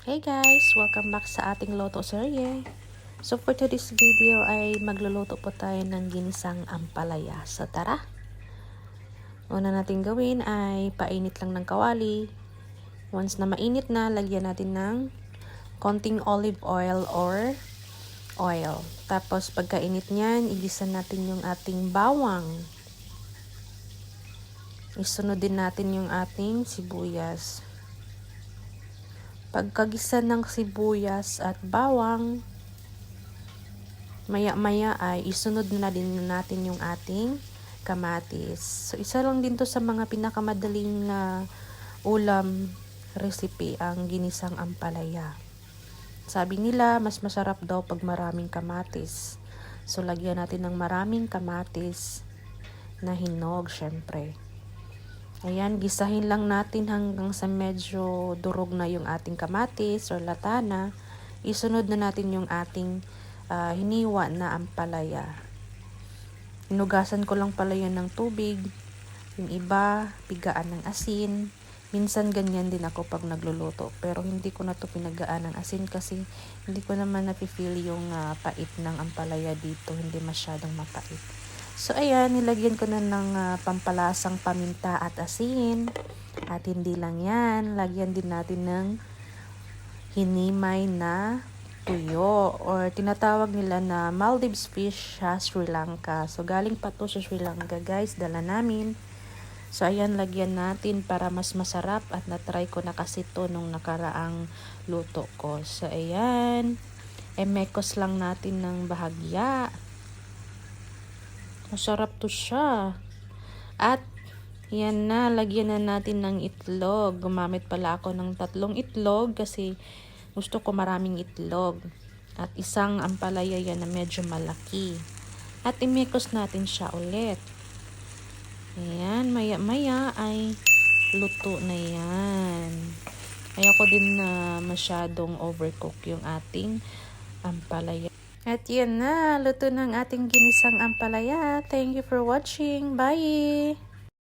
Hey guys! Welcome back sa ating Loto serye. So for today's video ay magluluto po tayo ng ginisang ampalaya. So tara! Una natin gawin ay painit lang ng kawali. Once na mainit na, lagyan natin ng konting olive oil or oil. Tapos pagkainit niyan, igisa natin yung ating bawang. Isunod din natin yung ating sibuyas. Pagkagisa ng sibuyas at bawang, maya-maya ay isunod na din natin yung ating kamatis. So, isa lang din to sa mga pinakamadaling ulam recipe, ang ginisang ampalaya. Sabi nila, mas masarap daw pag maraming kamatis. So, lagyan natin ng maraming kamatis na hinog, syempre. Ayan, gisahin lang natin hanggang sa medyo durog na yung ating kamatis or latana. Isunod na natin yung ating hiniwa na ampalaya. Hinugasan ko lang pala yan ng tubig. Yung iba, pigaan ng asin. Minsan ganyan din ako pag nagluluto. Pero hindi ko na to pinagaan ng asin kasi hindi ko naman napifeel yung pait ng ampalaya dito. Hindi masyadong mapait. So ayan, nilagyan ko na ng pampalasang paminta at asin. At hindi lang yan, lagyan din natin ng hinimay na tuyo or tinatawag nila na Maldives fish sa Sri Lanka. So galing pa to sa Sri Lanka guys, dala namin. So ayan, lagyan natin para mas masarap at na-try ko na kasi to nung nakaraang luto ko. So ayan, mekos lang natin ng bahagya. Masarap to siya. At yan na, lagyan na natin ng itlog. Gumamit pala ako ng 3 itlog kasi gusto ko maraming itlog. At isang ampalaya yan na medyo malaki. At imikos natin siya ulit. Ayan, maya-maya ay luto na yan. Ayoko din na masyadong overcook yung ating ampalaya. At yan na, luto ng ating ginisang ampalaya. Thank you for watching. Bye!